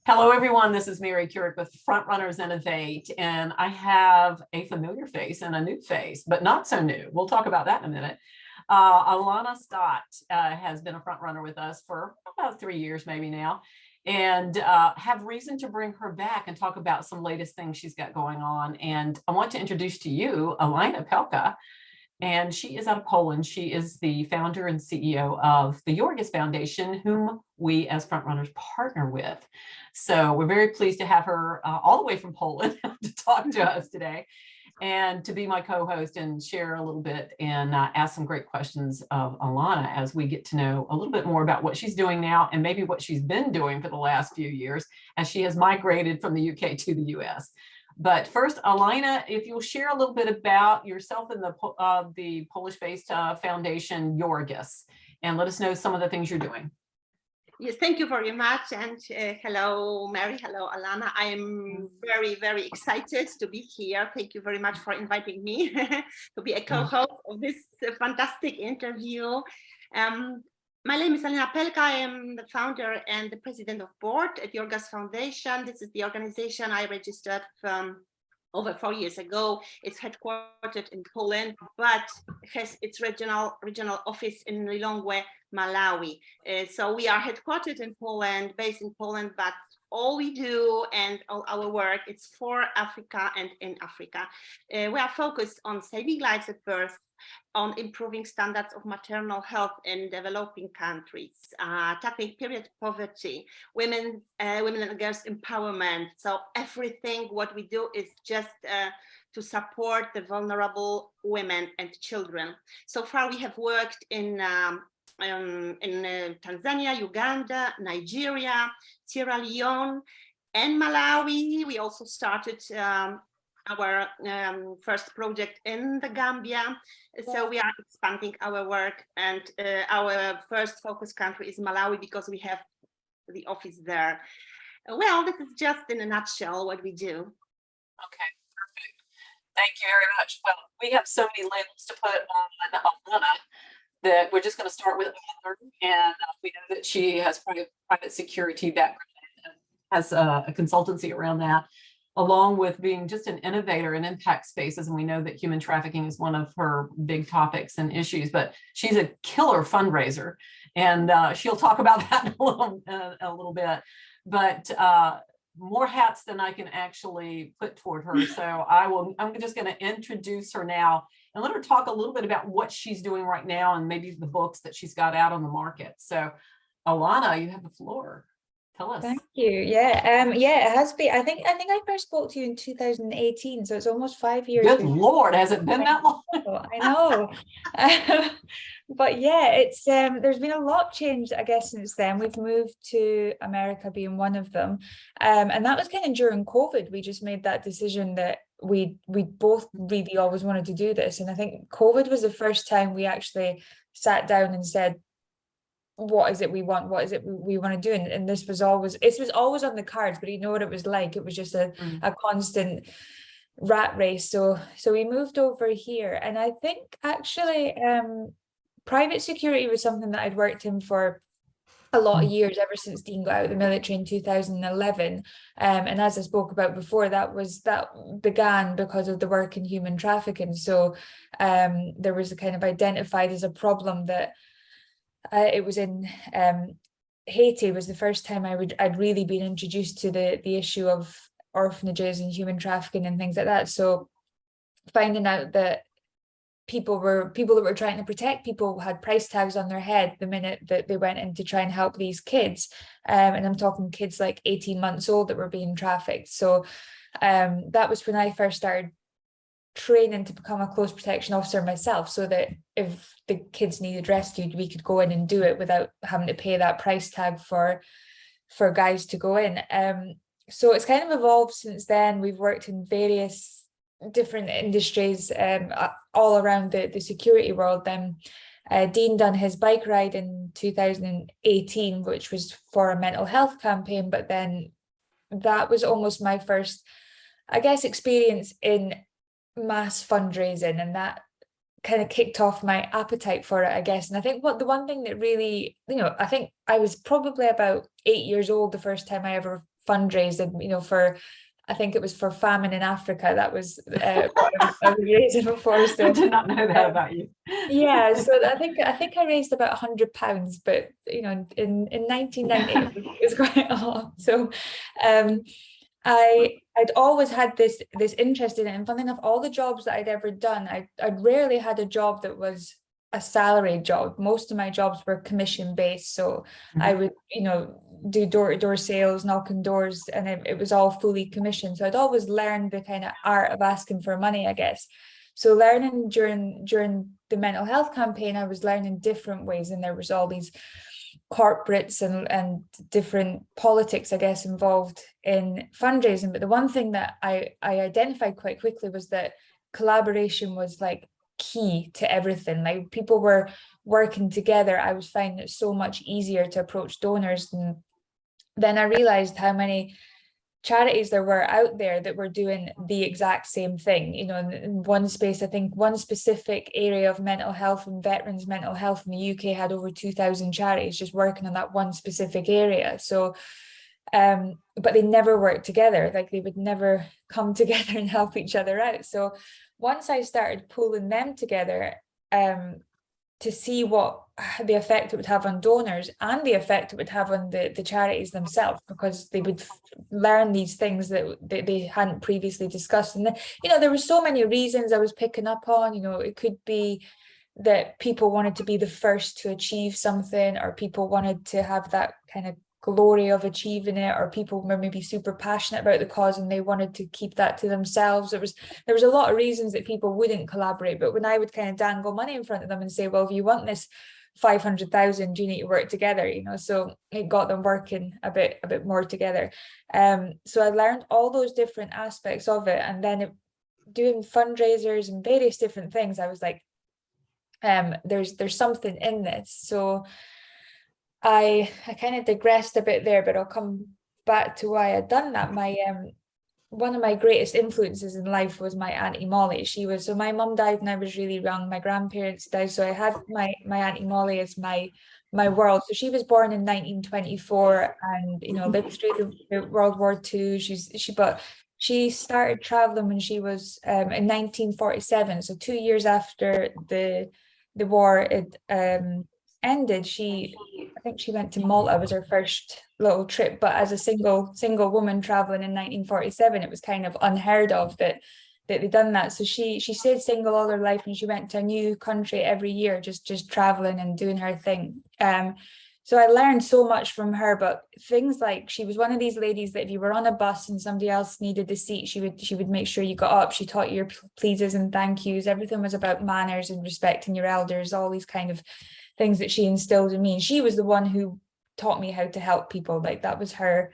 Hello, everyone. This is Mary Kurek with Frontrunners Innovate, and I have a familiar face and a new face, but not so new. We'll talk about that in a minute. Alana Stott has been a frontrunner with us for about 3 years, maybe now, and have reason to bring her back and talk about some latest things she's got going on. And I want to introduce to you Alina Pelka, and she is out of Poland. She is the founder and CEO of the Yorghas Foundation, whom we as Frontrunners partner with. So we're very pleased to have her all the way from Poland to talk to us today and to be my co-host and share a little bit and ask some great questions of Alana as we get to know a little bit more about what she's doing now and maybe what she's been doing for the last few years as she has migrated from the UK to the US. But first, Alina, if you'll share a little bit about yourself and the Polish-based foundation Yorghas, and let us know some of the things you're doing. Yes, thank you very much. And hello, Mary. Hello, Alana. I am very, very excited to be here. Thank you very much for inviting me to be a co-host of this fantastic interview. My name is Alina Pelka. I am the founder and the president of board at Yorghas Foundation. This is the organization I registered from over 4 years ago. It's headquartered in Poland, but has its regional office in Lilongwe, Malawi. So we are headquartered in Poland, based in Poland, but all we do and all our work is for Africa and in Africa. We are focused on saving lives at birth, on improving standards of maternal health in developing countries, tackling period poverty, women and girls empowerment. So everything what we do is just to support the vulnerable women and children. So far we have worked in Tanzania, Uganda, Nigeria, Sierra Leone, and Malawi. We also started our first project in the Gambia. So we are expanding our work, and our first focus country is Malawi because we have the office there. Well, this is just in a nutshell what we do. Okay, perfect. Thank you very much. Well, we have so many labels to put on Alana that we're just going to start with author, and we know that she has private security background and has a consultancy around that, along with being just an innovator in impact spaces. And we know that human trafficking is one of her big topics and issues, but she's a killer fundraiser, and she'll talk about that in a little bit. But more hats than I can actually put toward her. So I'm just going to introduce her now and let her talk a little bit about what she's doing right now and maybe the books that she's got out on the market. So Alana, you have the floor. Tell us. Thank you. Yeah, it has been. I think I first spoke to you in 2018, so it's almost 5 years. Good Lord, has it been that long? I know. But yeah, it's there's been a lot changed, I guess, since then. We've moved to America, being one of them, and that was kind of during COVID. We just made that decision that we both really always wanted to do this, and I think COVID was the first time we actually sat down and said, what is it we want? What is it we want to do? And this was always on the cards, but you know what it was like. It was just a constant rat race. So we moved over here, and I think actually private security was something that I'd worked in for a lot of years, ever since Dean got out of the military in 2011. And as I spoke about before, that began because of the work in human trafficking. So there was a kind of identified as a problem that it was in Haiti was the first time I'd really been introduced to the issue of orphanages and human trafficking and things like that. So finding out that people that were trying to protect people had price tags on their head the minute that they went in to try and help these kids, and I'm talking kids like 18 months old that were being trafficked. So that was when I first started training to become a close protection officer myself, so that if the kids needed rescued, we could go in and do it without having to pay that price tag for guys to go in. So it's kind of evolved since then. We've worked in various different industries all around the security world. Then Dean done his bike ride in 2018, which was for a mental health campaign, but then that was almost my first, I guess, experience in mass fundraising, and that kind of kicked off my appetite for it, I guess. And I think the one thing that really, I think I was probably about 8 years old the first time I ever fundraising, you know, for, I think it was for famine in Africa. That was what I was raising before. So I did not know that about you. Yeah, so I think I raised about £100, but you know, in 1990 it was quite a lot. So I'd always had this interest in it, and funny enough, all the jobs that I'd ever done, I'd rarely had a job that was a salaried job. Most of my jobs were commission based, so I would, you know, do door-to-door sales, knocking doors, and it was all fully commissioned. So I'd always learned the kind of art of asking for money, I guess. So learning during the mental health campaign, I was learning different ways, and there was all these corporates and different politics, I guess, involved in fundraising. But the one thing that I identified quite quickly was that collaboration was like key to everything. Like people were working together. I was finding it so much easier to approach donors. And then I realized how many charities there were out there that were doing the exact same thing. You know, in one space, I think one specific area of mental health and veterans mental health in the UK had over 2,000 charities just working on that one specific area. So but they never worked together. Like they would never come together and help each other out. So once I started pulling them together to see what the effect it would have on donors and the effect it would have on the charities themselves, because they would learn these things that they hadn't previously discussed. And you know, there were so many reasons I was picking up on. You know, it could be that people wanted to be the first to achieve something, or people wanted to have that kind of glory of achieving it, or people were maybe super passionate about the cause and they wanted to keep that to themselves. There was a lot of reasons that people wouldn't collaborate, but when I would kind of dangle money in front of them and say, well, if you want this 500,000, you need to work together, you know, so it got them working a bit more together. So I learned all those different aspects of it, and then doing fundraisers and various different things, I was like, there's something in this. So I kind of digressed a bit there, but I'll come back to why I'd done that. My one of my greatest influences in life was my Auntie Molly. So my mum died when I was really young. My grandparents died, so I had my Auntie Molly as my world. So she was born in 1924, and you know, lived through the World War II. She started traveling when she was in 1947. So 2 years after the war ended, I think she went to Malta, was her first little trip, but as a single woman traveling in 1947, it was kind of unheard of that they'd done that. So she stayed single all her life, and she went to a new country every year, just traveling and doing her thing. So I learned so much from her, but things like, she was one of these ladies that if you were on a bus and somebody else needed a seat, she would make sure you got up. She taught you your pleases and thank yous. Everything was about manners and respecting your elders, all these kind of things that she instilled in me. And she was the one who taught me how to help people. Like that was her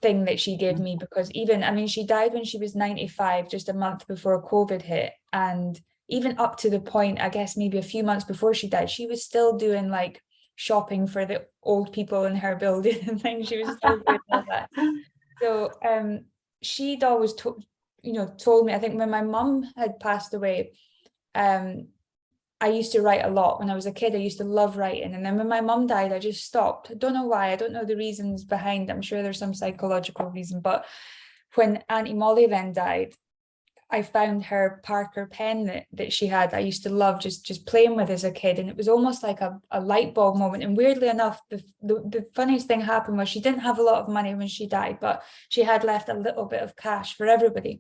thing that she gave me, because she died when she was 95, just a month before COVID hit. And even up to the point, I guess maybe a few months before she died, she was still doing like shopping for the old people in her building and things. She was still doing all that. So she'd always told me, I think when my mum had passed away, I used to write a lot when I was a kid. I used to love writing. And then when my mum died, I just stopped. I don't know why. I don't know the reasons behind it. I'm sure there's some psychological reason. But when Auntie Molly then died, I found her Parker pen that she had. I used to love just playing with as a kid. And it was almost like a light bulb moment. And weirdly enough, the funniest thing happened was she didn't have a lot of money when she died, but she had left a little bit of cash for everybody.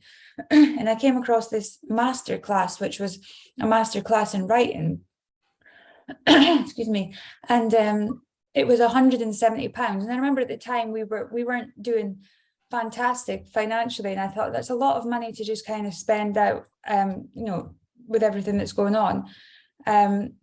And I came across this masterclass, which was a masterclass in writing. Excuse me. And it was £170. And I remember at the time we weren't doing fantastic financially, and I thought that's a lot of money to just kind of spend out with everything that's going on. And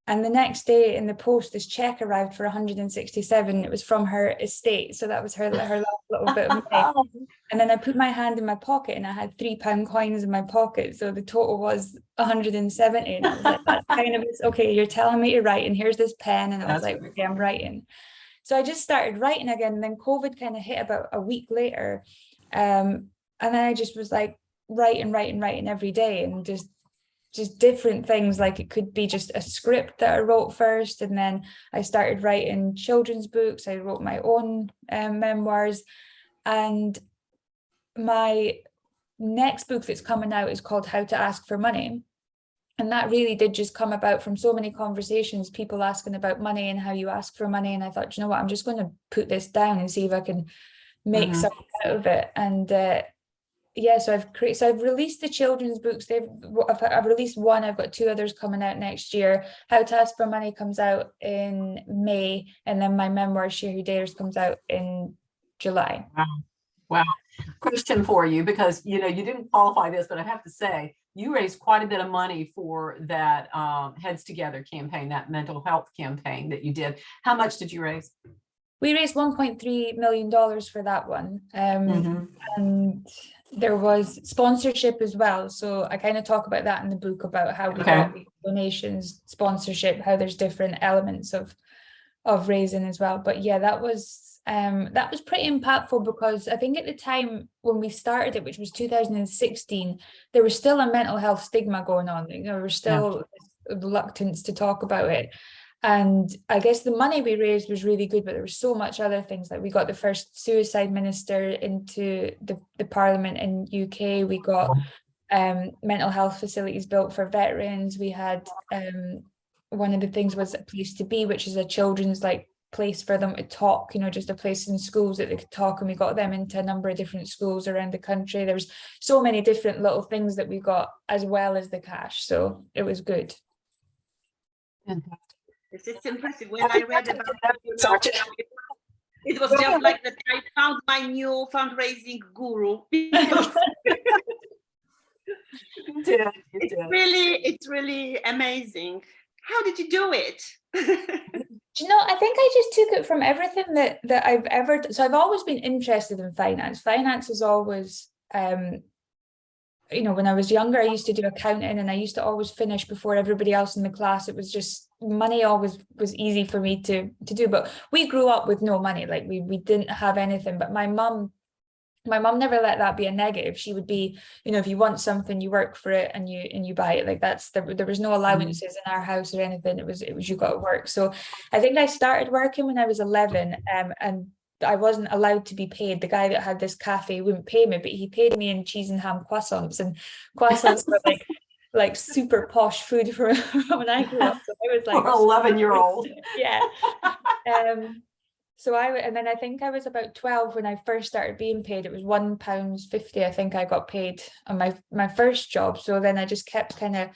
the next day in the post, this check arrived for 167. It was from her estate, so that was her last little bit of money. And then I put my hand in my pocket, and I had £3 coins in my pocket, so the total was 170. And I was like, that's kind of okay, you're telling me to write, and here's this pen. And I was like, okay, I'm writing. So I just started writing again, and then COVID kind of hit about a week later. And then I just was like writing every day, and just different things. Like it could be just a script that I wrote first, and then I started writing children's books. I wrote my own memoirs. And my next book that's coming out is called How to Ask for Money. And that really did just come about from so many conversations, people asking about money and how you ask for money. And I thought, you know what, I'm just going to put this down and see if I can make something out of it. And yeah, so I've released the children's books. I've released one. I've got 2 others coming out next year. How to Ask for Money comes out in May, and then my memoir Share Who Dares comes out in July. Wow. Question for you, because you didn't qualify this, but I have to say you raised quite a bit of money for that Heads Together campaign, that mental health campaign that you did. How much did you raise? We raised $1.3 million for that one. And there was sponsorship as well. So I kind of talk about that in the book, about how we got donations, sponsorship, how there's different elements of raising as well. But yeah, that was pretty impactful, because I think at the time when we started it, which was 2016, there was still a mental health stigma going on. There was still reluctance to talk about it. And I guess the money we raised was really good, but there was so much other things. Like we got the first suicide minister into the parliament in UK. We got mental health facilities built for veterans. We had one of the things was a place to be, which is a children's place for them to talk, just a place in schools that they could talk, and we got them into a number of different schools around the country. There was so many different little things that we got, as well as the cash, so it was good. Fantastic. This is impressive. When I read about it was just like that I found my new fundraising guru. It's really amazing. How did you do it? I think I just took it from everything that I've ever done. So I've always been interested in finance. Finance is always, when I was younger, I used to do accounting, and I used to always finish before everybody else in the class. It was just, money always was easy for me to do. But we grew up with no money. We didn't have anything. But my mum never let that be a negative. She would be, if you want something, you work for it and you buy it. There was no allowances in our house or anything. It was you got to work. So I think I started working when I was 11, and I wasn't allowed to be paid. The guy that had this cafe wouldn't pay me, but he paid me in cheese and ham croissants, and croissants were like super posh food from when I grew up. So I was like 11-year-old. Yeah. So and then I think I was about 12 when I first started being paid. It was £1.50. I think I got paid on my first job. So then I just kept kind of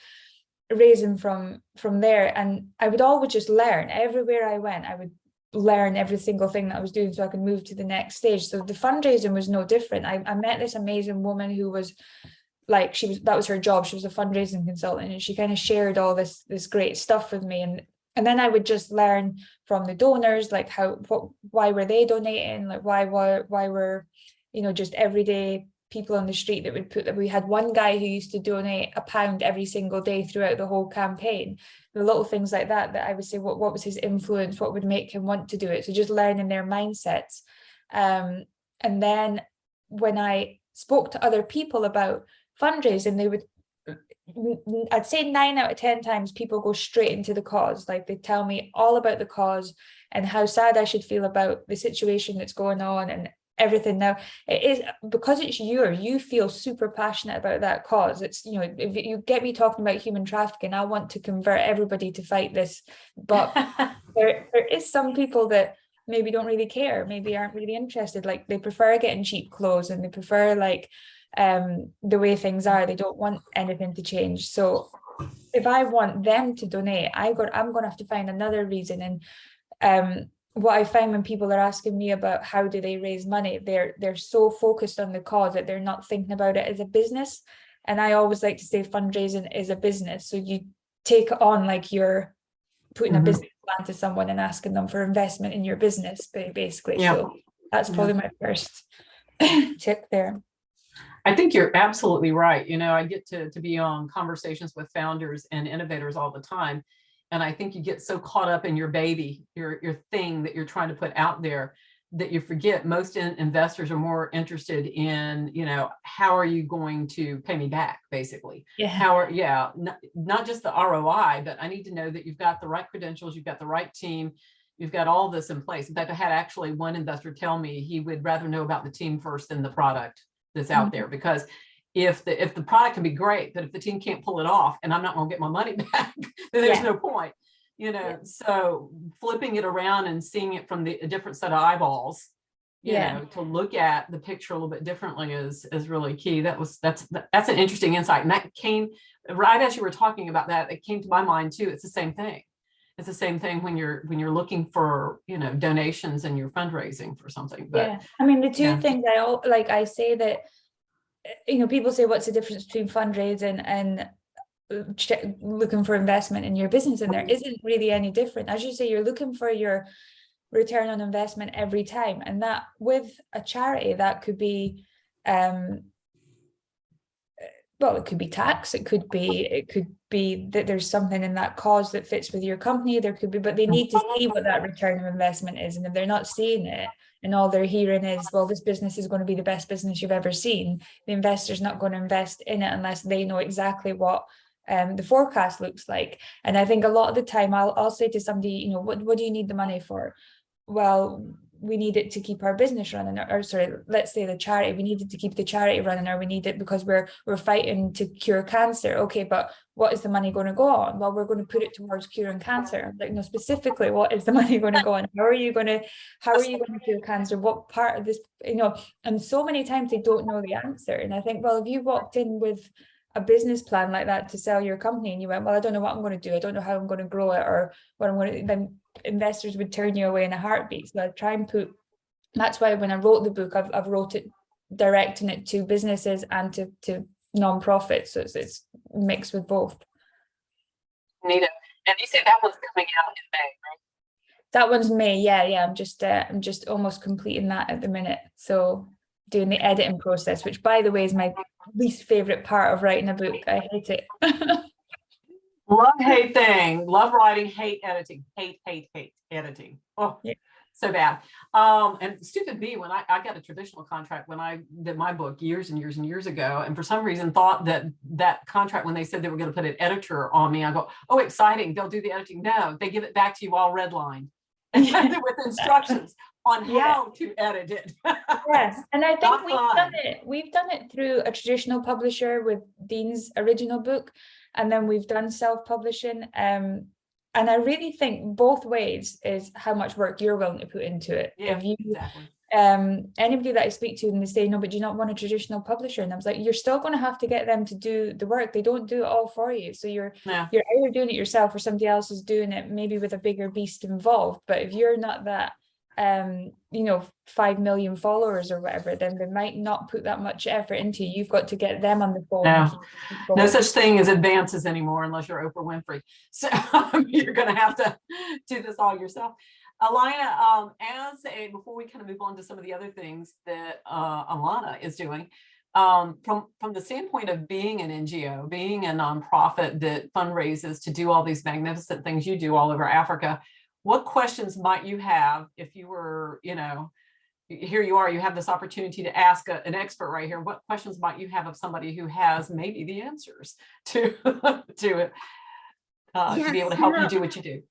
raising from there, and I would always just learn. Everywhere I went, I would learn every single thing that I was doing so I could move to the next stage. So the fundraising was no different. I met this amazing woman who was that was her job. She was a fundraising consultant, and she kind of shared all this great stuff with me, and then I would just learn from the donors, why were they donating, why were just everyday people on the street that would put that. We had one guy who used to donate £1 every single day throughout the whole campaign. The little things like that I would say, what was his influence, what would make him want to do it. So just learning their mindsets. And then when I spoke to other people about fundraising, I'd say 9 out of 10 times people go straight into the cause. They tell me all about the cause and how sad I should feel about the situation that's going on and everything. Now it is because it's you feel super passionate about that cause. It's if you get me talking about human trafficking, I want to convert everybody to fight this, but there is some people that maybe don't really care, maybe aren't really interested. They prefer getting cheap clothes, and they prefer the way things are. They don't want anything to change. So if I want them to donate, I'm going to have to find another reason. And what I find when people are asking me about how do they raise money, they're so focused on the cause that they're not thinking about it as a business. And I always like to say fundraising is a business. So you take it on you're putting a business plan to someone and asking them for investment in your business, basically. Yeah. So that's probably my first tip there. I think you're absolutely right. I get to be on conversations with founders and innovators all the time. And I think you get so caught up in your baby, your thing that you're trying to put out there, that you forget most investors are more interested in, how are you going to pay me back, basically? Yeah. Not just the ROI, but I need to know that you've got the right credentials, you've got the right team, You've got all this in place. In fact, I had actually one investor tell me he would rather know about the team first than the product that's out there, because if the product can be great, but if the team can't pull it off and I'm not going to get my money back, then there's no point, you know. So flipping it around and seeing it from a different set of eyeballs, you know, to look at the picture a little bit differently is really key. That's an interesting insight. And that came right as you were talking about that, it came to my mind too. It's the same thing. It's the same thing when you're looking for, you know, donations and you're fundraising for something. But I mean, the two things I say that, you know, people say, what's the difference between fundraising and looking for investment in your business? And there isn't really any different. As you say, you're looking for your return on investment every time. And that with a charity, that could be, well, it could be tax, it could be that there's something in that cause that fits with your company. There could be, but they need to see what that return of investment is. And if they're not seeing it, and all they're hearing is, well, this business is going to be the best business you've ever seen, the investor's not going to invest in it unless they know exactly what the forecast looks like. And I think a lot of the time I'll say to somebody, you know, what do you need the money for? Well, we need it to keep our business running, or sorry, let's say the charity, we needed to keep the charity running, or we need it because we're fighting to cure cancer. Okay, but what is the money going to go on? Well, we're going to put it towards curing cancer. Like, no, specifically, what is the money going to go on? How are you going to cure cancer? What part of this, you know? And so many times they don't know the answer. And I think, well, if you walked in with a business plan like that to sell your company and you went, well, I don't know what I'm going to do, I don't know how I'm going to grow it, or what I'm going to, then investors would turn you away in a heartbeat. So I try and that's why when I wrote the book, I've wrote it directing it to businesses and to non-profits, so it's mixed with both. Nita, and you said that one's coming out in May, right? That one's May, yeah. I'm just almost completing that at the minute, so doing the editing process, which by the way is my least favorite part of writing a book. I hate it. Love writing, hate editing, hate editing. Oh, so bad. And stupid me, when I got a traditional contract when I did my book years and years and years ago, and for some reason thought that contract, when they said they were going to put an editor on me, I go, oh, exciting, they'll do the editing. No, they give it back to you all redlined and with instructions on how to edit it. Yes, and I think we've done it through a traditional publisher with Dean's original book, and then we've done self-publishing, and I really think both ways is how much work you're willing to put into it. If you anybody that I speak to, and they say, no, but do you not want a traditional publisher? And I was like, you're still going to have to get them to do the work. They don't do it all for you. So you're either doing it yourself or somebody else is doing it, maybe with a bigger beast involved. But if you're not that 5 million followers or whatever, then they might not put that much effort into you. You've got to get them on the phone. No such thing as advances anymore unless you're Oprah Winfrey. So you're going to have to do this all yourself. Alina, before we kind of move on to some of the other things that Alana is doing, from the standpoint of being an NGO, being a nonprofit that fundraises to do all these magnificent things you do all over Africa, what questions might you have if you were, here you are, you have this opportunity to ask an expert right here. What questions might you have of somebody who has maybe the answers to be able to help you do what you do?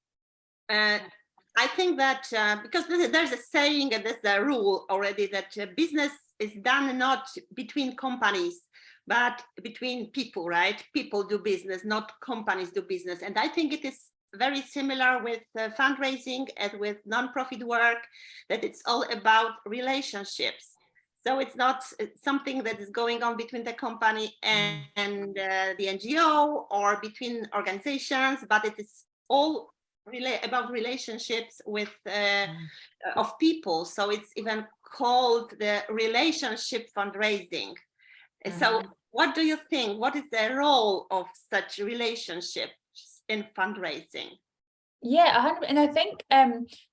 I think that because there's a saying and there's a rule already that business is done not between companies, but between people, right? People do business, not companies do business. And I think it is very similar with fundraising and with nonprofit work, that it's all about relationships. So it's not something that is going on between the company and the NGO or between organizations, but it is all about relationships with of people. So it's even called the relationship fundraising. So what do you think? What is the role of such relationships in fundraising? Yeah, 100%. And I think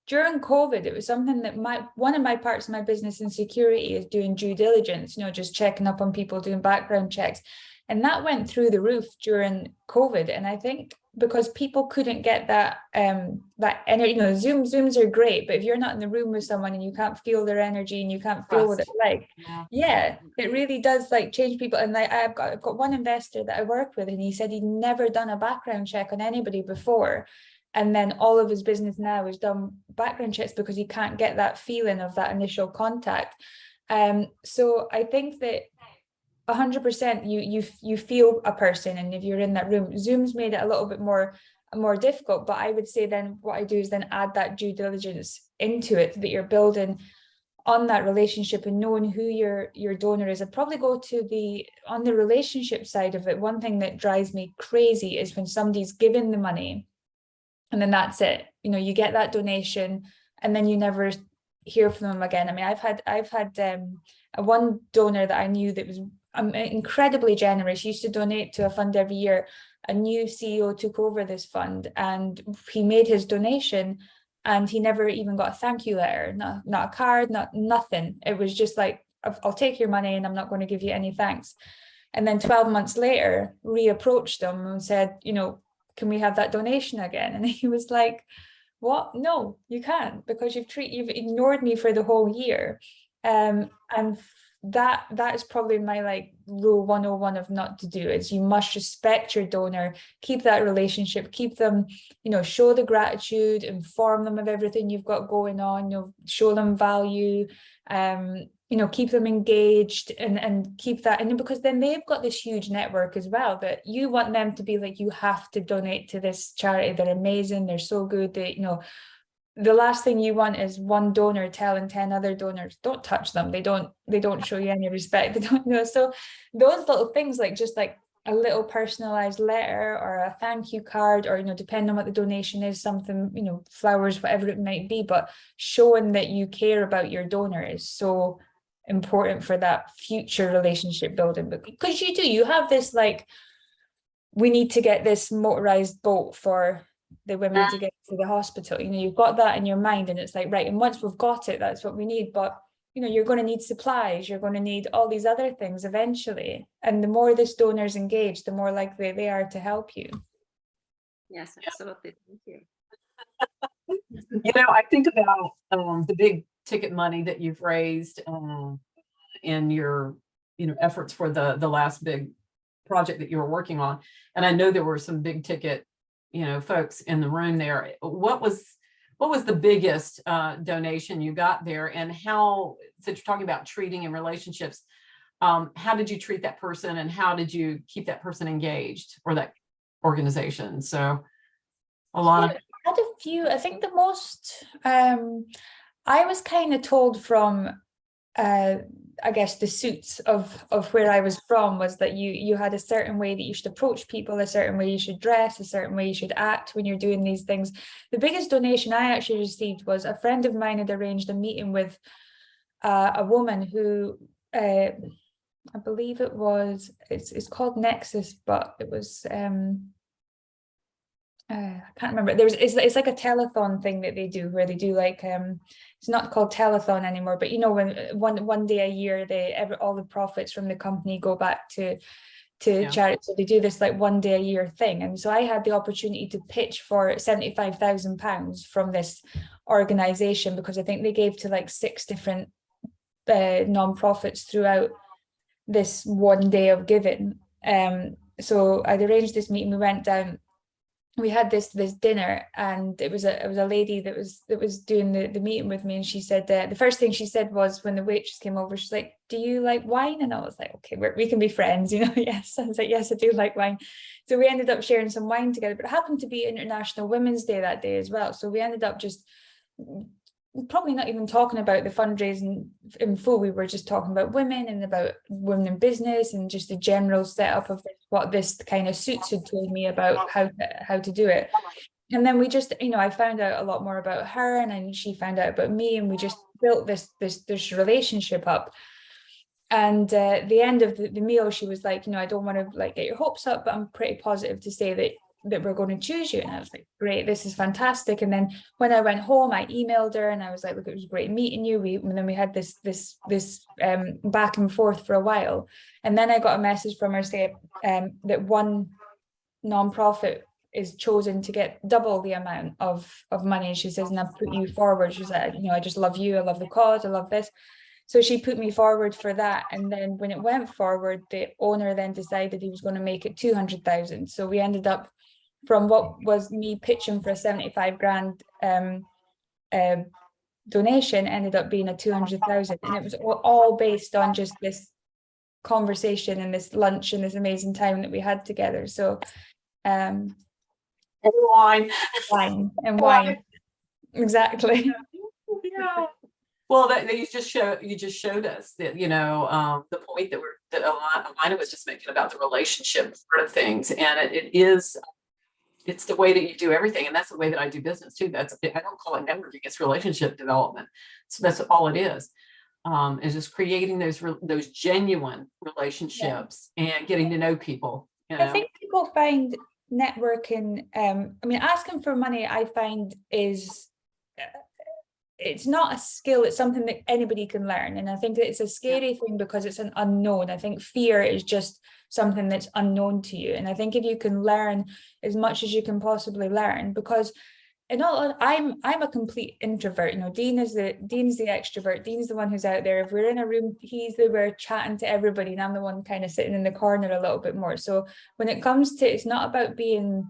during COVID, it was something that one of my parts of my business in security is doing due diligence, just checking up on people, doing background checks. And that went through the roof during COVID. And I think because people couldn't get that energy, Zooms are great, but if you're not in the room with someone and you can't feel their energy and you can't feel what it's like, it really does change people. And I've got one investor that I work with, and he said he'd never done a background check on anybody before. And then all of his business now is done background checks because he can't get that feeling of that initial contact. So I think that 100% you feel a person, and if you're in that room, Zoom's made it a little bit more difficult, but I would say then what I do is then add that due diligence into it, that you're building on that relationship and knowing who your donor is. I'd probably go to on the relationship side of it. One thing that drives me crazy is when somebody's given the money and then that's it. You know, you get that donation and then you never hear from them again. I mean, I've had one donor that I knew that was incredibly generous, used to donate to a fund every year. A new CEO took over this fund and he made his donation and he never even got a thank you letter, not a card, nothing. It was just like, I'll take your money and I'm not going to give you any thanks. And then 12 months later, reapproached him and said, you know, can we have that donation again? And he was like, what? No, you can't, because you've ignored me for the whole year. And that is probably my like rule 101 of not to do, is you must respect your donor, keep that relationship, keep them, you know, show the gratitude, inform them of everything you've got going on, you know, show them value, you know, keep them engaged and keep that. And because then they've got this huge network as well, that you want them to be like, you have to donate to this charity, they're amazing, they're so good, that, you know, the last thing you want is one donor telling 10 other donors, don't touch them, they don't show you any respect, they don't, you know. So those little things, like just like a little personalized letter or a thank you card, or, you know, depending on what the donation is, something, you know, flowers, whatever it might be, but showing that you care about your donor is so important for that future relationship building. Because you have this like, we need to get this motorized boat for the women to get to the hospital, you know, you've got that in your mind, and it's like, right, and once we've got it, that's what we need. But, you know, you're going to need supplies, you're going to need all these other things eventually, and the more this donor's engaged, the more likely they are to help you. Yes, absolutely. Thank you. You know, I think about the big ticket money that you've raised in your, you know, efforts for the last big project that you were working on, and I know there were some big ticket, you know, folks in the room there. What was the biggest donation you got there, and how, since you're talking about treating and relationships, how did you treat that person, and how did you keep that person engaged, or that organization? So, Alana. I had a few. I think the most I was kind of told from I guess the suits of where I was from, was that you had a certain way that you should approach people, a certain way you should dress, a certain way you should act when you're doing these things. The biggest donation I actually received was a friend of mine had arranged a meeting with a woman who I believe it was, it's called Nexus, but it was I can't remember. It's like a telethon thing that they do, where they do like it's not called telethon anymore, but you know, when one day a year all the profits from the company go back to charity. So they do this like one day a year thing. And so I had the opportunity to pitch for £75,000 from this organization, because I think they gave to like 6 different non-profits throughout this one day of giving. So I'd arranged this meeting, we went down, we had this dinner, and it was a lady that was doing the meeting with me, and she said the first thing she said was, when the waitress came over, she's like, do you like wine? And I was like, okay, we can be friends, you know. Yes, I was like, yes, I do like wine. So we ended up sharing some wine together, but it happened to be International Women's Day that day as well, so we ended up just probably not even talking about the fundraising in full. We were just talking about women and about women in business, and just the general setup of what this kind of suits had told me about how to do it. And then we just, you know, I found out a lot more about her, and then she found out about me, and we just built this relationship up. And the end of the meal, she was like, you know, I don't want to like get your hopes up, but I'm pretty positive to say that we're going to choose you. And I was like, great, this is fantastic. And then when I went home, I emailed her and I was like, look, it was great meeting you. And then we had this back and forth for a while. And then I got a message from her saying that one nonprofit is chosen to get double the amount of money. And she says, and I've put you forward. She's like, you know, I just love you. I love the cause. I love this. So she put me forward for that. And then when it went forward, the owner then decided he was going to make it 200,000. So we ended up from what was me pitching for a 75 grand donation ended up being a 200,000, and it was all based on just this conversation and this lunch and this amazing time that we had together. So And wine. Wine. Exactly. Yeah. Well, that you just showed us that, you know, the point that Alina was just making about the relationship part of things, and it's the way that you do everything, and that's the way that I do business too. I don't call it networking; it's relationship development. So that's all it is just creating those genuine relationships and getting to know people. You know? I think people find networking. I mean, asking for money, I find is. It's not a skill, it's something that anybody can learn. And I think that it's a scary thing because it's an unknown. I think fear is just something that's unknown to you. And I think if you can learn as much as you can possibly learn, because I'm a complete introvert. You know, Dean's the extrovert. Dean's the one who's out there. If we're in a room, we're chatting to everybody, and I'm the one kind of sitting in the corner a little bit more. So when it comes to, it's not about being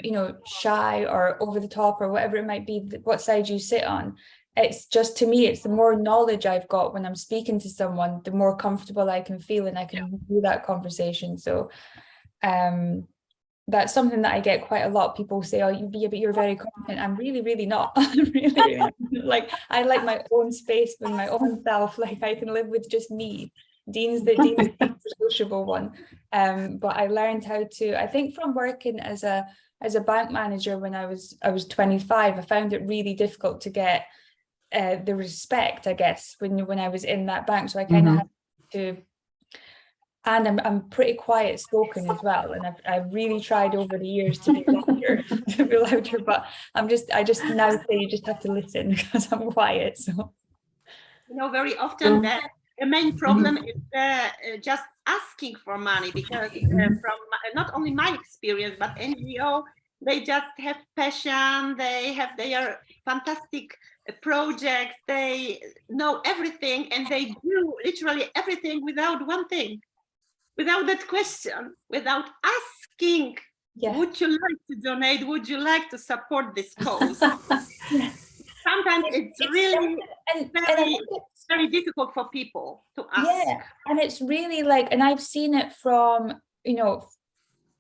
you know, shy or over the top or whatever it might be, what side you sit on. It's just, to me, it's the more knowledge I've got when I'm speaking to someone, the more comfortable I can feel and I can do that conversation. So that's something that I get quite a lot. People say, oh, but you're very confident. I'm really, really not. I'm really not. Like, I like my own space with my own self. Like, I can live with just me. Dean's the sociable one. But I learned how to, I think from working as a bank manager when I was 25, I found it really difficult to get the respect, I guess, when I was in that bank. So I kind of had to, and I'm pretty quiet spoken as well, and I've really tried over the years to be louder, but I just now say you just have to listen because I'm quiet. So, you know, very often the main problem is just asking for money, because from not only my experience but NGO, they just have passion, they have their fantastic projects, they know everything, and they do literally everything without one thing, without that question, without asking, would you like to donate, would you like to support this cause? Sometimes it's really very difficult for people to ask. Yeah, and it's really like, and I've seen it from, you know,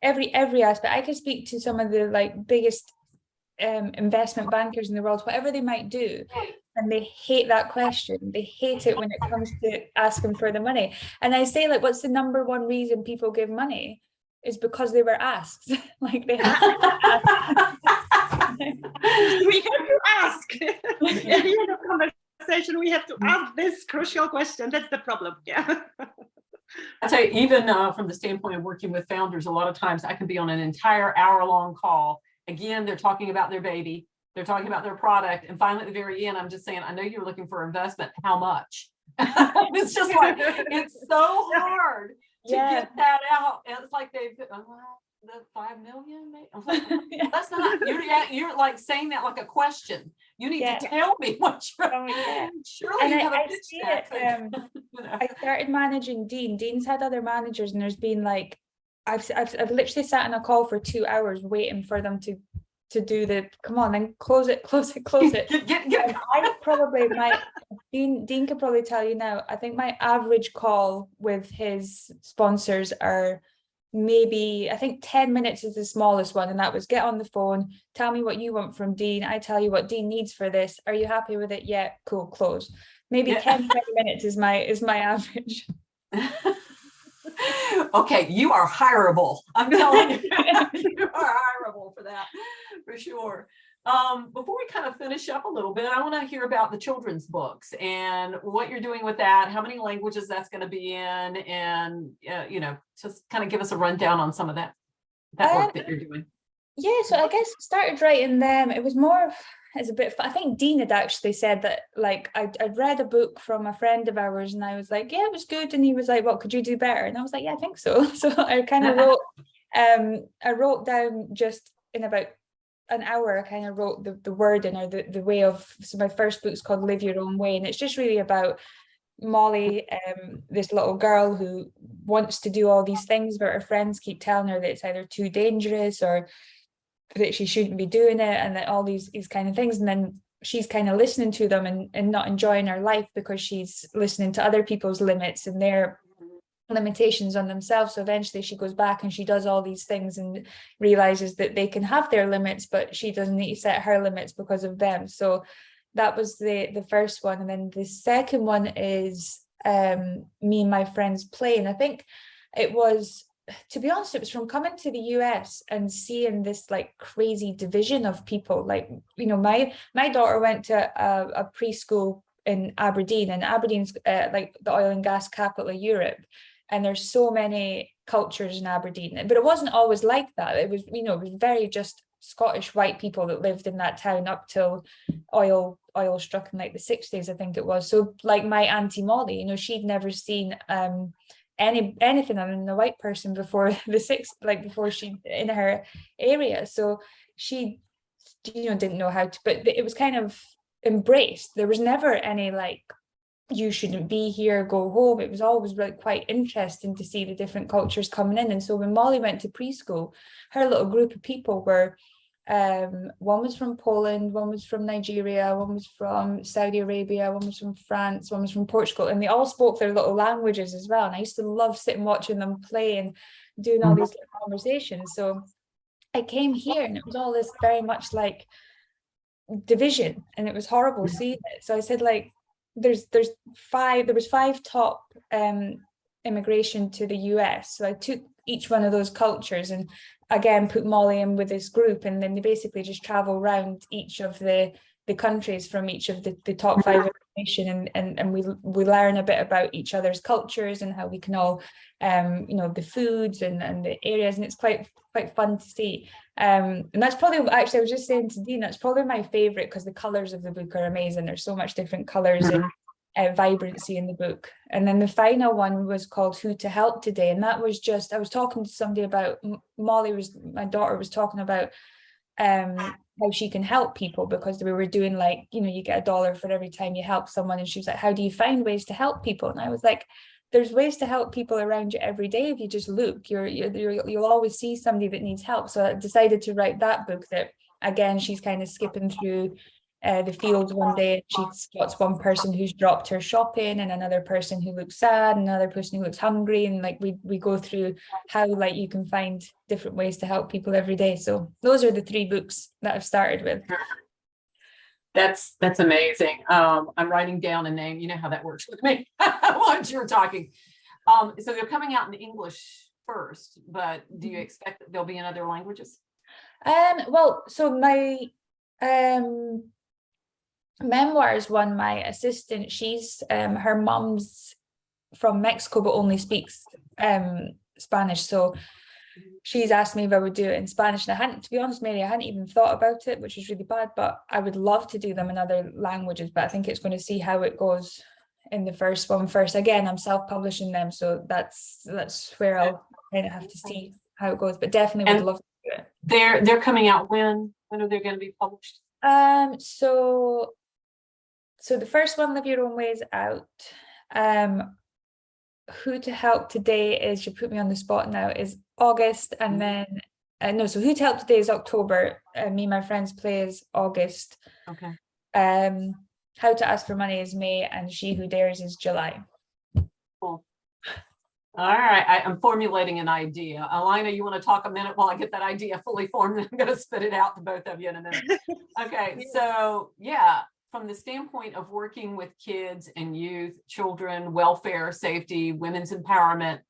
every aspect. I could speak to some of the like biggest investment bankers in the world, whatever they might do, and they hate that question. They hate it when it comes to asking for the money. And I say, like, what's the number one reason people give money? Is because they were asked. Like, they have to ask. We have to ask. At the end of conversation, we have to ask this crucial question. That's the problem. Yeah. I'd say, even from the standpoint of working with founders, a lot of times I can be on an entire hour-long call. Again, they're talking about their baby, they're talking about their product, and finally at the very end, I'm just saying, I know you're looking for investment. How much? It's just like, it's so hard to get that out. And it's like the 5 million, maybe? I'm like, that's not, you're like saying that like a question. You need to tell me what you're, surely and you have a I pitch see deck. it, you know. I started managing Dean. Dean's had other managers, and there's been like, I've literally sat in a call for 2 hours waiting for them to do the, come on, then close it. I probably, Dean could probably tell you now, I think my average call with his sponsors are maybe, I think 10 minutes is the smallest one, and that was get on the phone, tell me what you want from Dean, I tell you what Dean needs for this, are you happy with it? Yeah, cool, close. Maybe 10-20 minutes is my average. Okay, you are hireable. I'm telling you, you are hireable for that, for sure. Before we kind of finish up a little bit, I want to hear about the children's books and what you're doing with that, how many languages that's going to be in, and you know, just kind of give us a rundown on some of that work that you're doing. Yeah, so I guess I started writing them. It was more as a bit, I think Dean had actually said that, like, I'd read a book from a friend of ours, and I was like, yeah, it was good, and he was like, well, could you do better? And I was like, yeah, I think so. So I kind of wrote down, just in about an hour, I kind of wrote the wording, or the way of, so my first book's called Live Your Own Way, and it's just really about Molly, this little girl who wants to do all these things, but her friends keep telling her that it's either too dangerous or that she shouldn't be doing it, and that all these kind of things. And then she's kind of listening to them and not enjoying her life because she's listening to other people's limits and their limitations on themselves. So eventually she goes back and she does all these things and realizes that they can have their limits, but she doesn't need to set her limits because of them. So that was the first one. And then the second one is me and my friends play. And I think it was, to be honest, it was from coming to the US and seeing this like crazy division of people. Like, you know, my daughter went to a preschool in Aberdeen, and Aberdeen's like the oil and gas capital of Europe. And there's so many cultures in Aberdeen, but it wasn't always like that. It was, you know, it was very just Scottish white people that lived in that town up till oil struck in like the 60s, I think it was. So like my Auntie Molly, you know, she'd never seen anything other than a white person before before she in her area. So she, you know, didn't know how to, but it was kind of embraced. There was never any like, you shouldn't be here, go home. It was always really quite interesting to see the different cultures coming in. And so when Molly went to preschool, her little group of people were, one was from Poland, one was from Nigeria, one was from Saudi Arabia, one was from France, one was from Portugal, and they all spoke their little languages as well. And I used to love sitting watching them play and doing all these conversations. So I came here and it was all this very much like division, and it was horrible seeing it. So I said, like, there was five top immigration to the US. So I took each one of those cultures and again put Molly in with this group, and then they basically just travel around each of the countries from each of the top five immigration, and we learn a bit about each other's cultures and how we can all you know, the foods and the areas, and it's quite fun to see. And that's probably, actually I was just saying to Dean, that's probably my favorite because the colors of the book are amazing. There's so much different colors and vibrancy in the book. And then the final one was called Who to Help Today, and that was just, I was talking to somebody about, my daughter was talking about how she can help people, because we were doing like, you know, you get $1 for every time you help someone, and she was like, how do you find ways to help people? And I was like, there's ways to help people around you every day. If you just look, you'll always see somebody that needs help. So I decided to write that book that, again, she's kind of skipping through the fields one day. She spots one person who's dropped her shopping, and another person who looks sad, and another person who looks hungry. And like we go through how like you can find different ways to help people every day. So those are the 3 books that I've started with. That's amazing. I'm writing down a name. You know how that works with me once you're talking. So they're coming out in English first, but do you expect that they'll be in other languages? Well, so my memoirs one, my assistant, she's her mom's from Mexico but only speaks Spanish, so she's asked me if I would do it in Spanish, and I hadn't, to be honest, Mary, I hadn't even thought about it, which is really bad, but I would love to do them in other languages, but I think it's going to see how it goes in the first one first. Again, I'm self-publishing them, so that's where I'll kind of have to see how it goes, but definitely would love to do it. They're coming out when are they going to be published? So the first one, Live Your Own Way, is out. Who to Help Today is, you put me on the spot now, is August, and then so Who to Help Today is October. Me and My Friends Play is August. Okay. How to Ask for Money is May, and She Who Dares is July. Cool. All right, I'm formulating an idea. Alina, you want to talk a minute while I get that idea fully formed? I'm going to spit it out to both of you in a minute. Okay, so yeah, from the standpoint of working with kids and youth, children, welfare, safety, women's empowerment,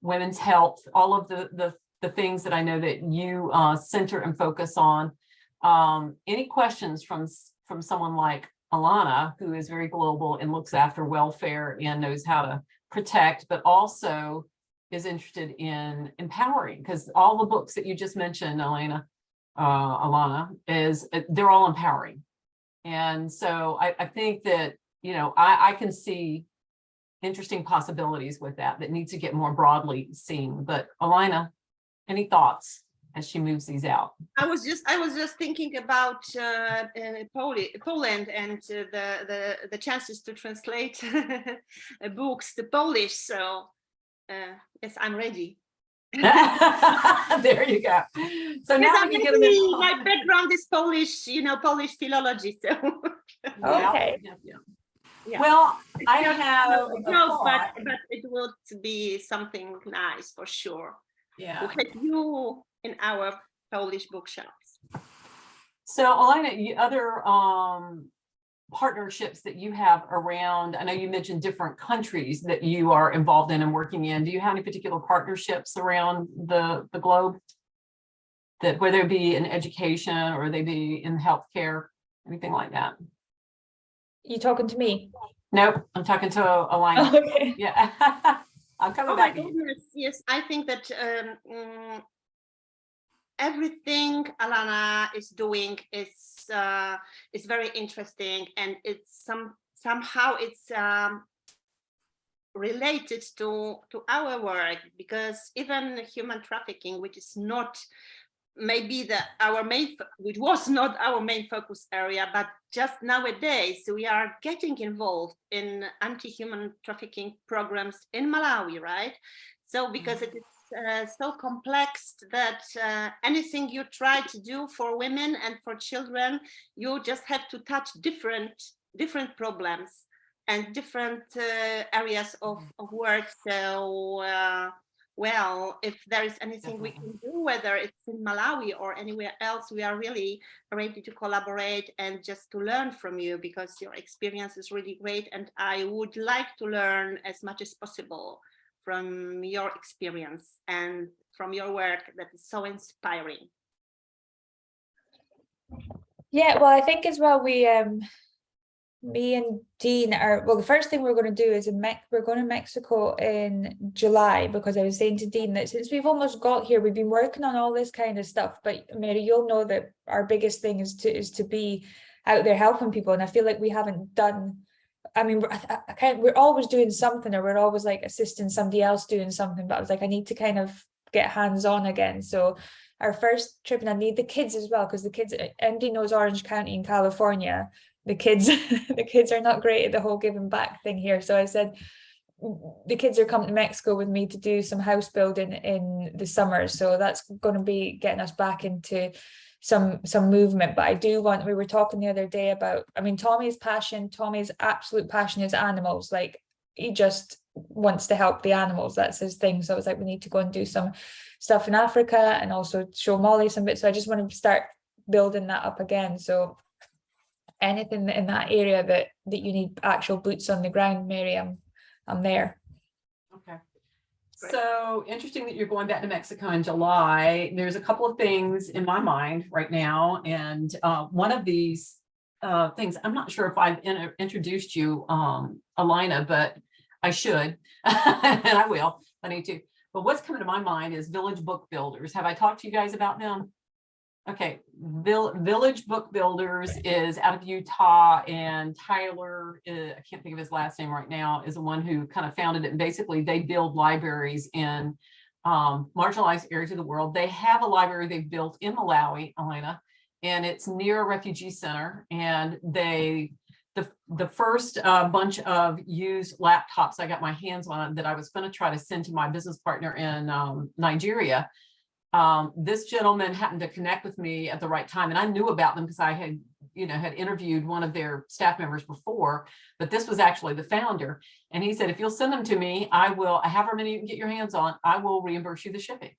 women's health, all of the things that I know that you center and focus on. Any questions from someone like Alana, who is very global and looks after welfare and knows how to protect, but also is interested in empowering? Because all the books that you just mentioned, Alana, they're all empowering. And so I think that, you know, I can see interesting possibilities with that needs to get more broadly seen. But Alina, any thoughts? as she moves these out? I was just thinking about Poland and the chances to translate books to Polish. So yes, I'm ready. There you go. So now we can get them. My background is Polish, Polish philology. So Okay. yeah. Well, I have a no, thought. but it would be something nice for sure. Yeah. To have you in our Polish bookshops. So, Alina, other partnerships that you have around, I know you mentioned different countries that you are involved in and working in. Do you have any particular partnerships around the globe, that whether it be in education or they be in healthcare, anything like that? You talking to me? Nope, I'm talking to Alina. Okay. Yeah. I'm coming Oh back my to you. goodness, yes, I think that everything Alana is doing is very interesting, and it's somehow it's related to our work, because even human trafficking, which is not maybe which was not our main focus area, but just nowadays we are getting involved in anti-human trafficking programs in Malawi, right? So because it is so complex that anything you try to do for women and for children, you just have to touch different problems and different areas of work. So well, if there is anything we can do, whether it's in Malawi or anywhere else, we are really ready to collaborate and just to learn from you, because your experience is really great, and I would like to learn as much as possible from your experience and from your work that is so inspiring. Yeah, well, I think as well, me and Dean are, well, the first thing we're going to do is we're going to Mexico in July, because I was saying to Dean that since we've almost got here, we've been working on all this kind of stuff, but Mary, you'll know that our biggest thing is to be out there helping people, and I feel like we haven't done, I mean, we're always doing something, or we're always like assisting somebody else doing something, but I was like, I need to kind of get hands-on again. So our first trip, and I need the kids as well, because the kids, MD knows Orange County in California, the kids are not great at the whole giving back thing here. So I said the kids are coming to Mexico with me to do some house building in the summer, so that's going to be getting us back into some movement. But I do want, we were talking the other day about, I mean, Tommy's absolute passion is animals. Like, he just wants to help the animals, that's his thing. So I was like, we need to go and do some stuff in Africa and also show Molly some bits. So I just want to start building that up again. So anything in that area that you need actual boots on the ground, Mary, I'm there. Okay. So interesting that you're going back to Mexico in July. There's a couple of things in my mind right now. And one of these things, I'm not sure if I've introduced you, Alina, but I should, and I will, I need to. But what's coming to my mind is Village Book Builders. Have I talked to you guys about them? Okay, Village Book Builders is out of Utah, and Tyler, I can't think of his last name right now, is the one who kind of founded it. And basically they build libraries in marginalized areas of the world. They have a library they've built in Malawi, Alina, and it's near a refugee center. And the first bunch of used laptops I got my hands on that I was going to try to send to my business partner in Nigeria. This gentleman happened to connect with me at the right time, and I knew about them because I had interviewed one of their staff members before, but this was actually the founder. And he said, if you'll send them to me, I however many you can get your hands on, I will reimburse you the shipping.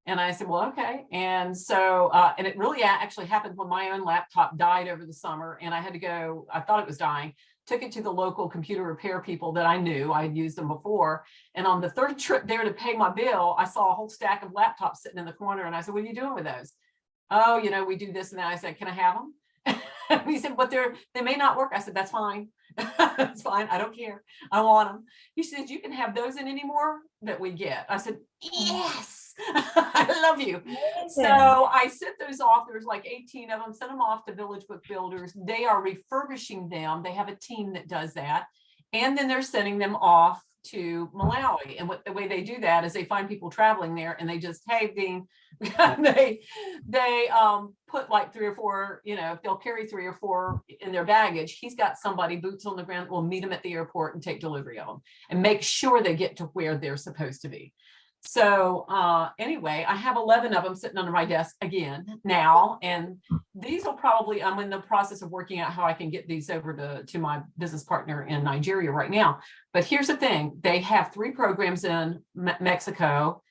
And I said, well, okay. And so, and it really actually happened when my own laptop died over the summer, and I had to go, I thought it was dying, took it to the local computer repair people that I knew, I had used them before. And on the third trip there to pay my bill, I saw a whole stack of laptops sitting in the corner. And I said, what are you doing with those? Oh, we do this and that. I said, can I have them? And he said, but they may not work. I said, that's fine. That's fine. I don't care. I want them. He said, you can have those in any more that we get. I said, yes. I love you. Amazing. So I sent those off. There's like 18 of them, sent them off to Village Book Builders. They are refurbishing them. They have a team that does that. And then they're sending them off to Malawi. And the way they do that is they find people traveling there and they just, hey, Dean, they put like 3 or 4, if they'll carry 3 or 4 in their baggage, he's got somebody boots on the ground, will meet them at the airport and take delivery of them and make sure they get to where they're supposed to be. So anyway, I have 11 of them sitting under my desk again now, and these will probably, I'm in the process of working out how I can get these over to my business partner in Nigeria right now. But here's the thing, they have 3 programs in Mexico.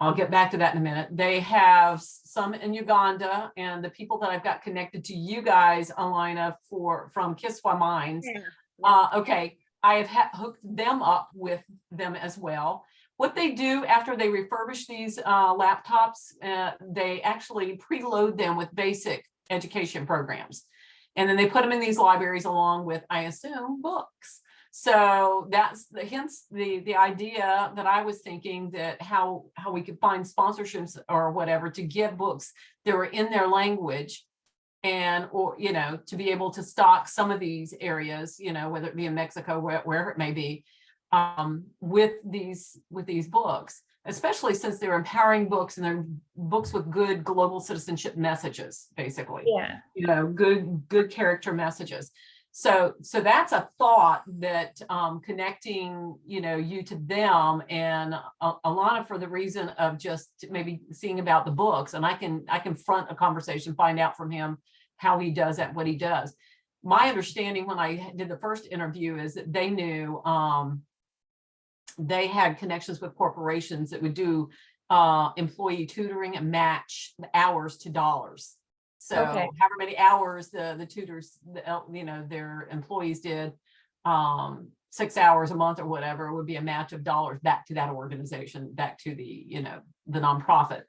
I'll get back to that in a minute. They have some in Uganda, and the people that I've got connected to you guys, Alina, from Kiswa Mines. Yeah. Okay, I have hooked them up with them as well. What they do after they refurbish these laptops, they actually preload them with basic education programs. And then they put them in these libraries along with, I assume, books. So that's hence the idea that I was thinking, that how we could find sponsorships or whatever to give books that were in their language, and or to be able to stock some of these areas, whether it be in Mexico, wherever it may be, with these books, especially since they're empowering books and they're books with good global citizenship messages, basically. Yeah. Good character messages. So that's a thought, that connecting, you to them, and Alana, for the reason of just maybe seeing about the books, and I can front a conversation, find out from him how he does that, what he does. My understanding when I did the first interview is that they knew they had connections with corporations that would do employee tutoring and match the hours to dollars. So however many hours the tutors, their employees did, 6 hours a month or whatever, would be a match of dollars back to that organization, back to the nonprofit.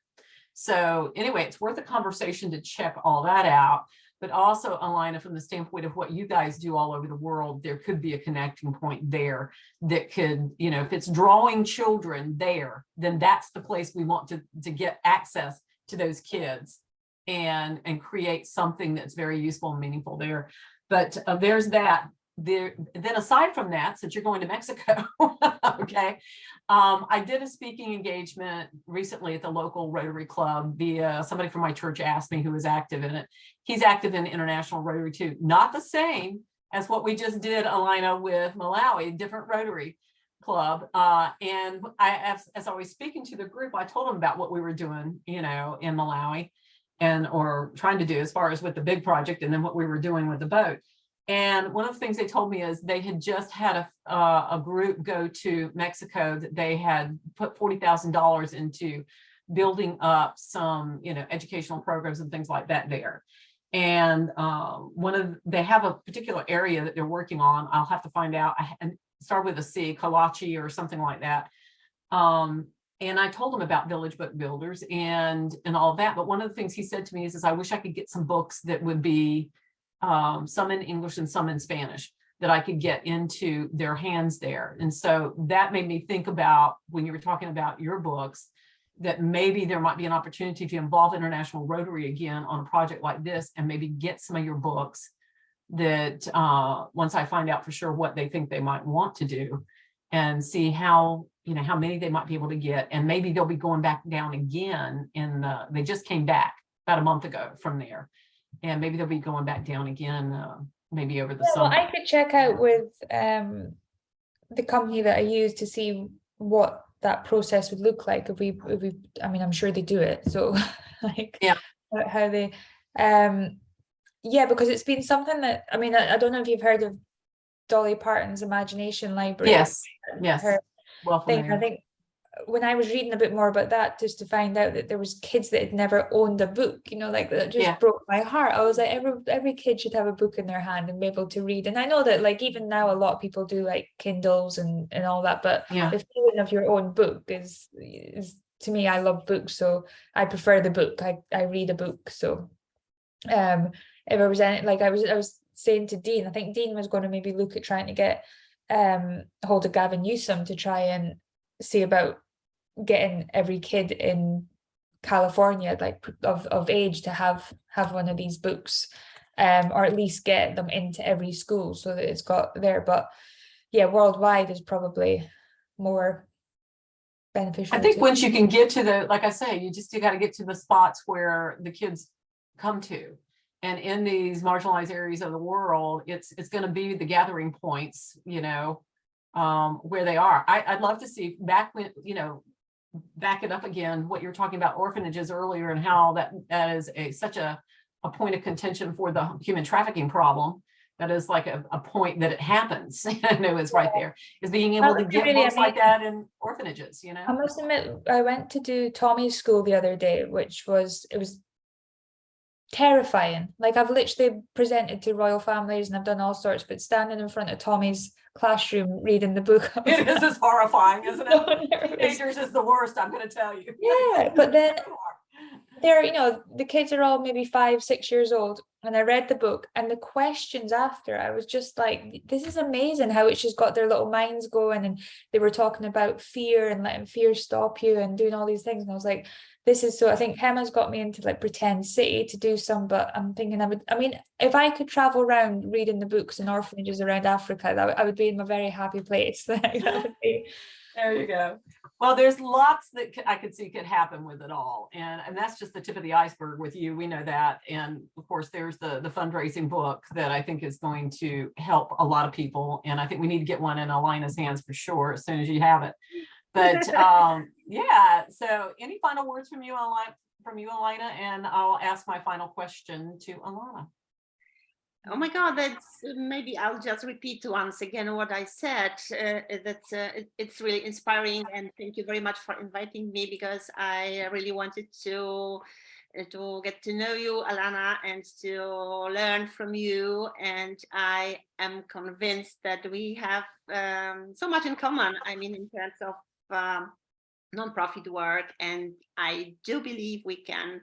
So anyway, it's worth a conversation to check all that out. But also, Alina, from the standpoint of what you guys do all over the world, there could be a connecting point there that could, if it's drawing children there, then that's the place we want to get access to those kids and create something that's very useful and meaningful there. But there's that. Then aside from that, since you're going to Mexico, okay, I did a speaking engagement recently at the local Rotary Club via somebody from my church asked me who was active in it. He's active in International Rotary too. Not the same as what we just did, Alina, with Malawi, different Rotary Club. And as I was speaking to the group, I told them about what we were doing, in Malawi, or trying to do as far as with the big project, and then what we were doing with the boat. And one of the things they told me is they had just had a group go to Mexico that they had put $40,000 into building up some, educational programs and things like that there. And they have a particular area that they're working on. I'll have to find out. I start with a C, Kalachi or something like that. And I told him about Village Book Builders and all of that. But one of the things he said to me is I wish I could get some books that would be some in English and some in Spanish that I could get into their hands there. And so that made me think about, when you were talking about your books, that maybe there might be an opportunity to involve International Rotary again on a project like this, and maybe get some of your books that once I find out for sure what they think they might want to do, and see how many they might be able to get. And maybe they'll be going back down again they just came back about a month ago from there. And maybe they'll be going back down again, maybe over the summer. Well, I could check out with the company that I use to see what that process would look like if we. I mean, I'm sure they do it. So, how they, because it's been something that, I mean, I don't know if you've heard of Dolly Parton's Imagination Library. Yes. Well, I think when I was reading a bit more about that, just to find out that there was kids that had never owned a book, that just broke my heart. I was like, every kid should have a book in their hand and be able to read. And I know that, like, even now a lot of people do like Kindles and all that, but the feeling of your own book is to me, I love books, so I prefer the book. I read a book. So if there was any, like I was saying to Dean, I think Dean was going to maybe look at trying to get hold of Gavin Newsom to try and see about getting every kid in California, like of age, to have one of these books, or at least get them into every school so that it's got there. But worldwide is probably more beneficial. I think to. once you can get to the, like I say, you got to get to the spots where the kids come to. And in these marginalized areas of the world, it's going to be the gathering points, you know, where they are. I'd love to see back when, you know, back it up again, what you were talking about orphanages earlier and how that is such a point of contention for the human trafficking problem. That is like a point that it happens. I know it's right there, is being able to get really books like that in orphanages, you know. I must admit, I went to do Tommy's school the other day, it was terrifying. Like, I've literally presented to royal families and I've done all sorts, but standing in front of Tommy's classroom reading the book, It is as horrifying, isn't it? Teenagers is the worst, I'm going to tell you. Yeah, but then they're, you know, the kids are all maybe 5, 6 years old, and I read the book and the questions after, I was just like, this is amazing how it's just got their little minds going. And they were talking about fear and letting fear stop you and doing all these things, and I was like, this is so, I think Hema's got me into like Pretend City to do some, but I'm thinking I mean, if I could travel around reading the books in orphanages around Africa, I would be in a very happy place. That would be... There you go. Well, there's lots that I could see could happen with it all. And that's just the tip of the iceberg with you. We know that. And of course, there's the fundraising book that I think is going to help a lot of people. And I think we need to get one in Alina's hands for sure, as soon as you have it. But yeah, so any final words from you, Alina? And I'll ask my final question to Alana. Oh my God, maybe I'll just repeat once again what I said. It's really inspiring, and thank you very much for inviting me, because I really wanted to get to know you, Alana, and to learn from you. And I am convinced that we have so much in common. I mean, in terms of nonprofit work, and I do believe we can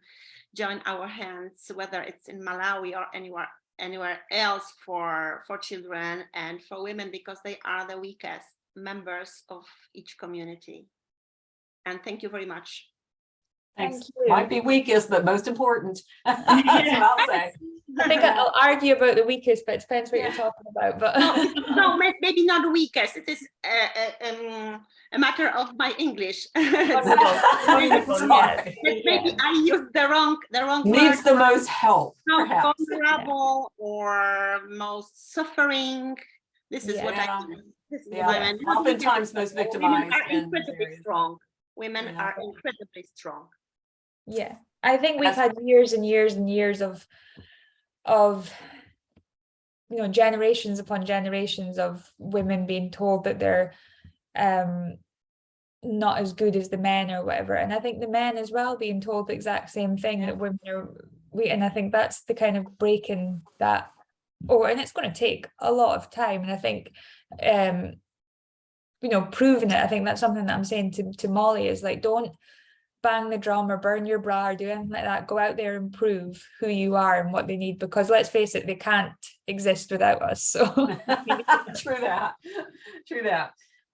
join our hands, whether it's in Malawi or anywhere else, for children and for women, because they are the weakest members of each community. And thank you very much. Thanks. Thank you. Might be weakest, but most important. That's what I'll say. I think I'll argue about the weakest, but it depends what you're talking about. But no, maybe not the weakest. It is a matter of my English. Wonderful. Yes. Maybe I used the wrong Needs word. the most help, Most perhaps. vulnerable or most suffering. This is what I mean. This is what I mean. Oftentimes most victimized. Women are incredibly strong. Women are incredibly strong. Yeah, I think we've had years and years and years of you know, generations upon generations of women being told that they're not as good as the men or whatever, and I think the men as well being told the exact same thing, that women are weak. And I think that's the kind of breaking that, and it's going to take a lot of time, and I think you know, proving it. I think that's something that I'm saying to Molly, is like, don't bang the drum or burn your bra or do anything like that. Go out there and prove who you are and what they need, because let's face it, they can't exist without us. So True that.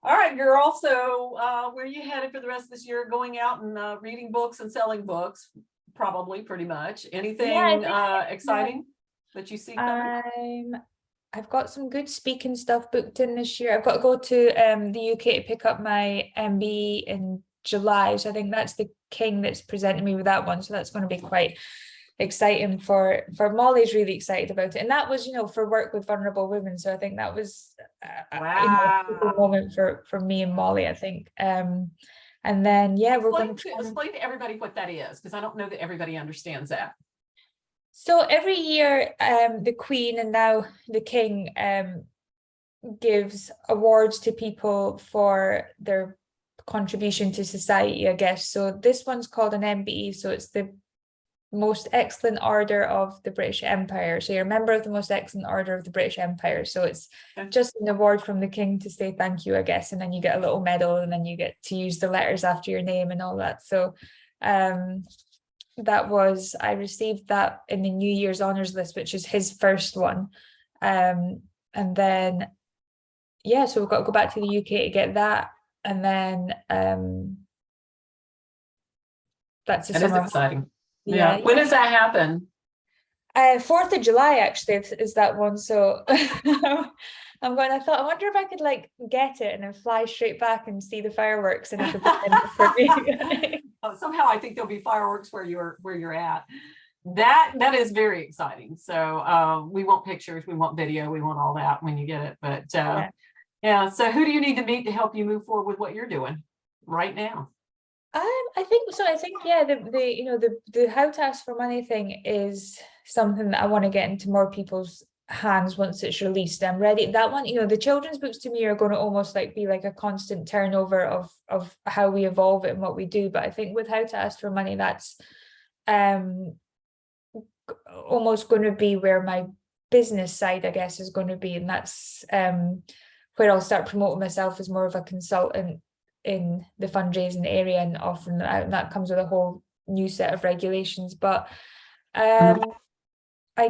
All right, girl. So where are you headed for the rest of this year? Going out and reading books and selling books, probably, pretty much. Anything exciting that you see coming? I've got some good speaking stuff booked in this year. I've got to go to the UK to pick up my MBE in July, so I think that's the King that's presenting me with that one, so that's going to be quite exciting for Molly's really excited about it, and that was, you know, for work with vulnerable women, so I think that was you know, a moment for me and Molly, I think. And then we're going to explain to everybody what that is, because I don't know that everybody understands that. So every year the Queen and now the King gives awards to people for their contribution to society, I guess. So this one's called an MBE, so it's the Most Excellent Order of the British Empire. So you're a member of the Most Excellent Order of the British Empire. So it's just an award from the King to say thank you, I guess, and then you get a little medal, and then you get to use the letters after your name and all that. So I received that in the New Year's Honours List, which is his first one. And then so we've got to go back to the UK to get that. And then that's the summer. That is exciting. Yeah. When does that happen? 4th of July actually is that one. So I thought, I wonder if I could like get it and then fly straight back and see the fireworks and I could pretend it's for me. Somehow I think there'll be fireworks where you're at. That is very exciting. So we want pictures, we want video, we want all that when you get it. But yeah. So who do you need to meet to help you move forward with what you're doing right now? I think so. I think the how to ask for money thing is something that I want to get into more people's hands once it's released. I'm ready. That one, the children's books to me are going to almost like be like a constant turnover of how we evolve it and what we do. But I think with how to ask for money, that's almost going to be where my business side, I guess, is going to be, and that's where I'll start promoting myself as more of a consultant in the fundraising area, and often that comes with a whole new set of regulations. But I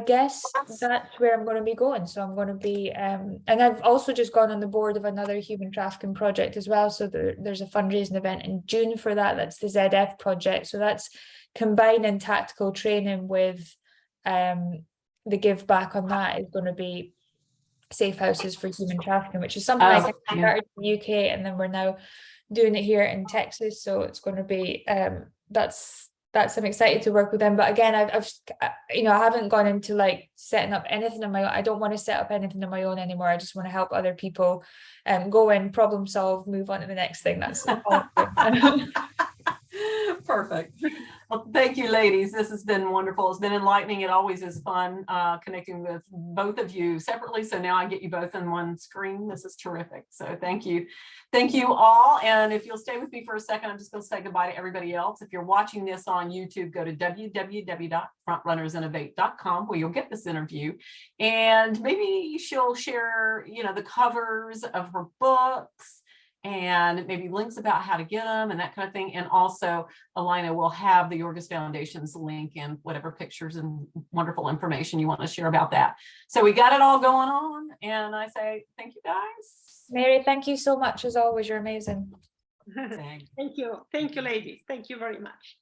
guess that's where I'm going to be going. So I'm going to be, and I've also just gone on the board of another human trafficking project as well. So there's a fundraising event in June for that. That's the ZF project. So that's combining tactical training with the give back on that is going to be safe houses for human trafficking, which is something I started in the UK, and then we're now doing it here in Texas. So it's going to be I'm excited to work with them. But again, I haven't gone into like setting up anything on my own. I don't want to set up anything on my own anymore. I just want to help other people go in, problem solve, move on to the next thing. That's all. Perfect. Well, thank you, ladies. This has been wonderful. It's been enlightening. It always is fun connecting with both of you separately. So now I get you both on one screen. This is terrific. So thank you. Thank you all. And if you'll stay with me for a second, I'm just going to say goodbye to everybody else. If you're watching this on YouTube, go to www.frontrunnersinnovate.com where you'll get this interview. And maybe she'll share, the covers of her books, and maybe links about how to get them and that kind of thing. And also Alina will have the Yorghas Foundation's link and whatever pictures and wonderful information you want to share about that. So we got it all going on, and I say thank you, guys. Mary, thank you so much as always. You're amazing. Thank you, ladies. Thank you very much.